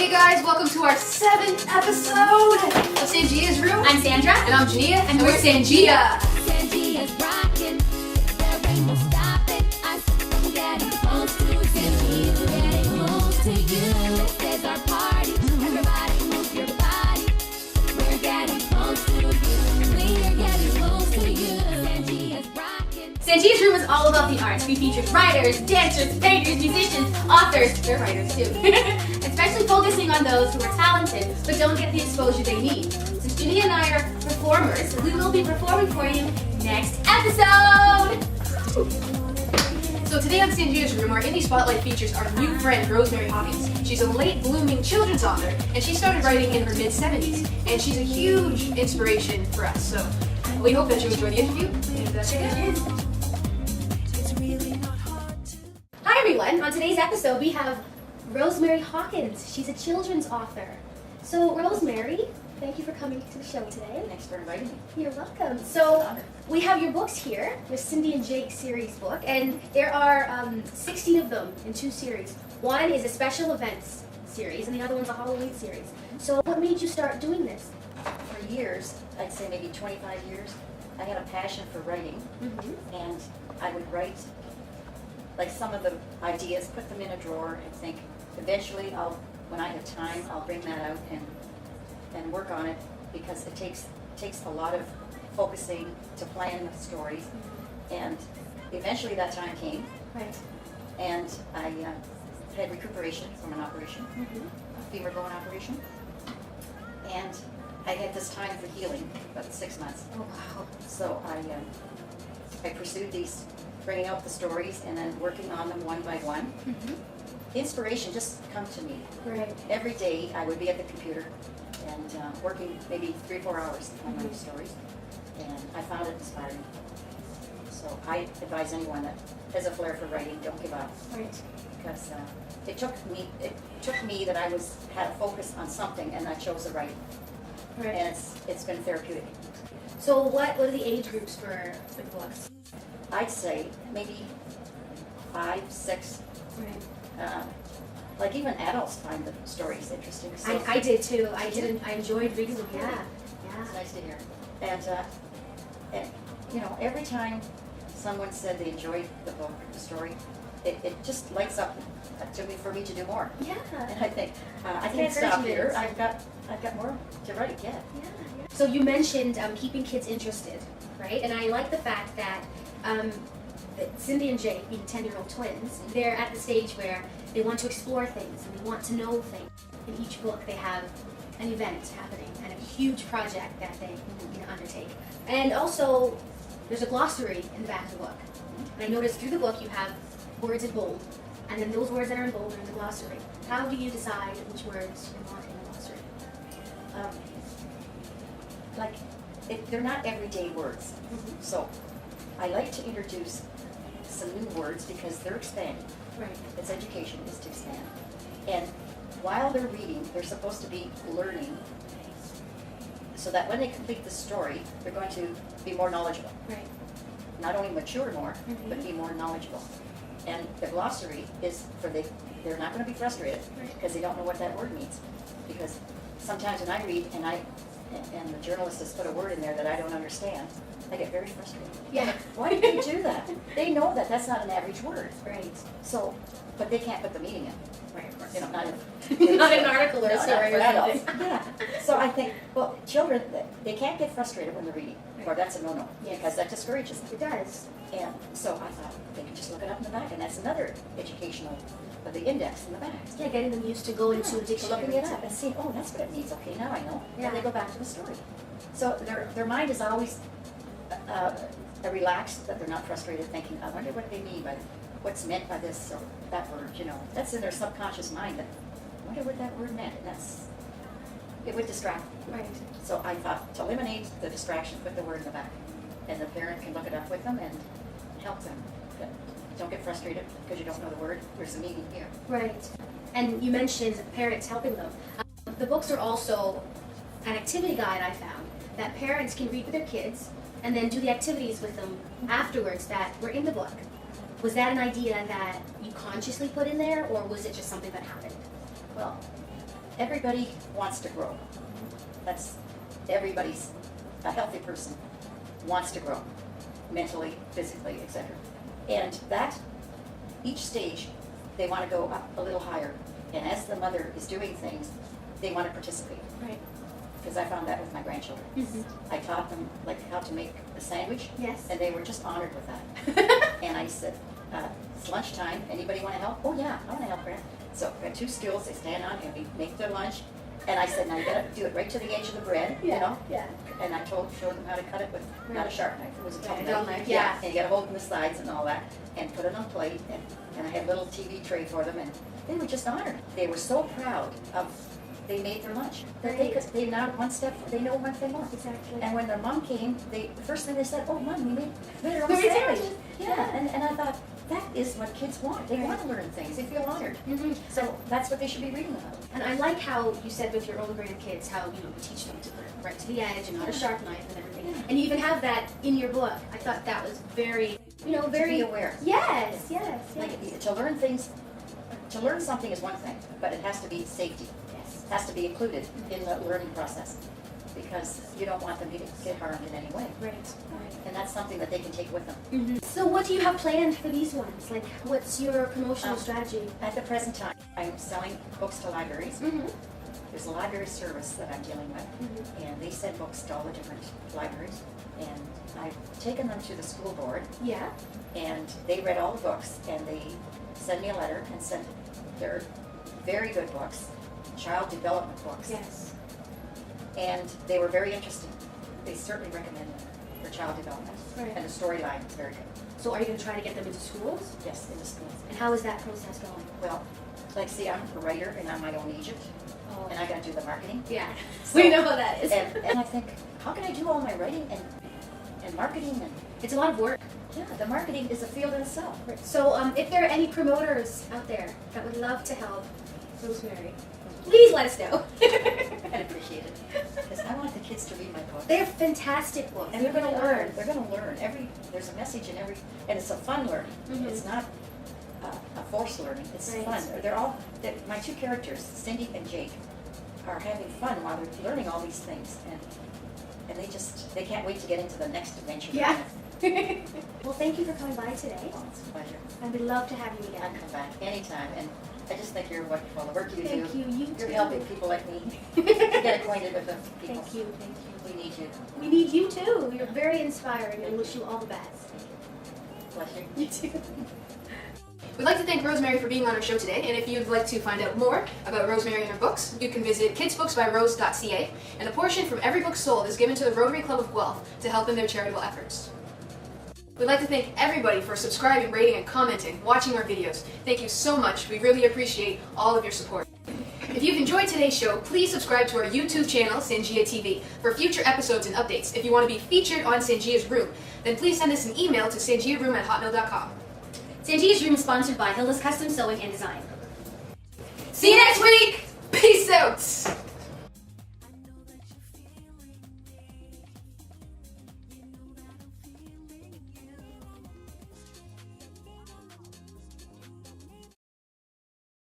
Hey guys, welcome to our 7th episode of SanGia's Room. I'm Sandra. And I'm Genia. And we're SanGia. SanGia's rockin'. There ain't no stopping us from getting close to you. We're getting close to you. This is our party. Everybody move your body. We're getting close to you. We're getting close to you. SanGia's rockin'. SanGia's Room is all about the arts. We feature writers, dancers, painters, musicians, authors, they're writers too, especially focusing on those who are talented but don't get the exposure they need. Since Genia and I are performers, we will be performing for you next episode! So today on SanGia's Room, our Indie Spotlight features our new friend, Rosemary Hawkins. She's a late blooming children's author, and she started writing in her mid-70s, and she's a huge inspiration for us. So we hope that you enjoy the interview, and check it out. Hi everyone! On today's episode we have Rosemary Hawkins. She's a children's author. So Rosemary, thank you for coming to the show today. Thanks for inviting me. You're welcome. So we have your books here, your Cindy and Jake series book, and there are 16 of them in 2 series. One is a special events series and the other one's a Halloween series. So what made you start doing this? For years, I'd say maybe 25 years, I had a passion for writing, and I would write like some of the ideas, put them in a drawer, and think eventually when I have time, I'll bring that out and work on it, because it takes a lot of focusing to plan the stories, and eventually that time came, Right. and I had recuperation from an operation, a femur bone operation, and I had this time for healing, about 6 months. Oh wow. So I pursued these, bringing out the stories and then working on them one by one. Inspiration just come to me. Right. Every day I would be at the computer and working maybe 3 or 4 hours on my stories, and I found it inspiring. So I advise anyone that has a flair for writing, don't give up, Right. because it took me that I had a focus on something, and I chose the writing, Right. and it's been therapeutic. So what are the age groups for the books? I'd say maybe 5, 6. Right. Like even adults find the stories interesting. So I did too. I enjoyed reading them. Yeah. it's nice to hear. And you know, every time someone said they enjoyed the book, the story, it just lights up for me to do more. Yeah. And I think I It's can't stop encouragement. here. I've got more to write yet. Yeah. So you mentioned keeping kids interested, right? And I like the fact that Cindy and Jake, being 10-year-old twins, they're at the stage where they want to explore things and they want to know things. In each book, they have an event happening and a huge project that they undertake. And also, there's a glossary in the back of the book. And I noticed through the book you have words in bold, and then those words that are in bold are in the glossary. How do you decide which words you want in the glossary? They're not everyday words. So I like to introduce some new words because they're expanding. Right. Its education is to expand. And while they're reading, they're supposed to be learning, so that when they complete the story, they're going to be more knowledgeable. Right. Not only mature more, but be more knowledgeable. And the glossary is they're not going to be frustrated because they don't know what that word means. Because sometimes when I read and the journalist has put a word in there that I don't understand, I get very frustrated. Yeah. Why did they do that? They know that that's not an average word. Right. So, but they can't put the meaning in. Right, of course. You know, not Not an article or a no, story not for or adults. something. Yeah. So I think, well, children, they can't get frustrated when they're reading, or that's a no-no, Yes. because that discourages them. It does. And so I thought they could just look it up in the back, and that's another educational, the index in the back. Yeah, getting them used to going to a dictionary. Looking it up and seeing, oh, that's what it means. Okay, now I know. Yeah. And they go back to the story. So their mind is always relaxed, that they're not frustrated, thinking, I wonder what they mean by what's meant by this or that word. You know, that's in their subconscious mind. That I wonder what that word meant. And it would distract them. Right. So I thought, to eliminate the distraction, put the word in the back, and the parent can look it up with them and help them. But don't get frustrated because you don't know the word. There's a meaning here. Right. And you mentioned parents helping them. The books are also an activity guide I found that parents can read with their kids and then do the activities with them afterwards that were in the book. Was that an idea that you consciously put in there, or was it just something that happened? Well, everybody wants to grow. That's everybody's, a healthy person wants to grow, mentally, physically, etc. And that, each stage, they want to go up a little higher. And as the mother is doing things, they want to participate. Right. Because I found that with my grandchildren. I taught them like how to make a sandwich. Yes. And they were just honored with that. And I said, it's lunchtime, anybody want to help? Oh yeah, I want to help, Grant. So I got 2 skills they stand on and we make their lunch. And I said, now you gotta do it right to the edge of the bread, you know? Yeah. And I showed them how to cut it with, not a sharp knife, it was a dull Right, a knife. dull knife, yeah. And you gotta hold in the sides and all that, and put it on a plate, and I had a little TV tray for them, and they were just honored. They were so proud of, they made their lunch, that they now one step, they know one thing more. Exactly. And when their mom came, the first thing they said, oh, Mom, we made our own We made sandwich. sandwiches. Yeah, and I thought, that is what kids want. They want to learn things. They feel honored. So that's what they should be reading about. And I like how you said with your own grandkids how you teach them to put it right to the edge and not a sharp knife and everything. Yeah. And you even have that in your book. I thought that was very, very be aware. Yes. Like, to learn things, to learn something is one thing, but it has to be safety. Yes. It has to be included in the learning process, because you don't want them to get harmed in any way. Right. And that's something that they can take with them. So what do you have planned for these ones? Like, what's your promotional strategy? At the present time, I'm selling books to libraries. There's a library service that I'm dealing with, and they send books to all the different libraries. And I've taken them to the school board, Yeah. and they read all the books, and they send me a letter and said they're very good books, child development books. Yes. And they were very interested. They certainly recommend them for child development. Right. And the storyline is very good. So are you going to try to get them into schools? Yes, in the schools. And how is that process going? Well, like, see, I'm a writer and I'm my own agent, Oh. and I gotta do the marketing. Yeah. So- We know how that is. And I think, how can I do all my writing and marketing and, It's a lot of work. yeah, the marketing is a field in itself. So if there are any promoters out there that would love to help Rosemary, please let us know. I'd appreciate it. Because I want the kids to read my books. They're fantastic books. And they're gonna They learn, are. they're gonna learn. There's a message in every, and it's a fun learning. It's not a forced learning, it's Right. fun. My 2 characters, Cindy and Jake, are having fun while they're learning all these things. And they can't wait to get into the next adventure. Yeah. Well, thank you for coming by today. Well, it's a pleasure. And we'd love to have you I'll again. come back anytime, and I just think you're wonderful. The work you do. Thank you. You You're too. helping people like me to get acquainted with the people. Thank you. We need you. We need you too. You're very inspiring and wish you all the best. Pleasure. You too. We'd like to thank Rosemary for being on our show today, and if you'd like to find out more about Rosemary and her books, you can visit kidsbooksbyrose.ca, and a portion from every book sold is given to the Rotary Club of Guelph to help in their charitable efforts. We'd like to thank everybody for subscribing, rating, and commenting, watching our videos. Thank you so much. We really appreciate all of your support. If you've enjoyed today's show, please subscribe to our YouTube channel, SanGia TV, for future episodes and updates. If you want to be featured on SanGia's Room, then please send us an email to sangiaroom@hotmail.com. SanGia's Room is sponsored by Hilda's Custom Sewing and Design. See you next week! Peace out!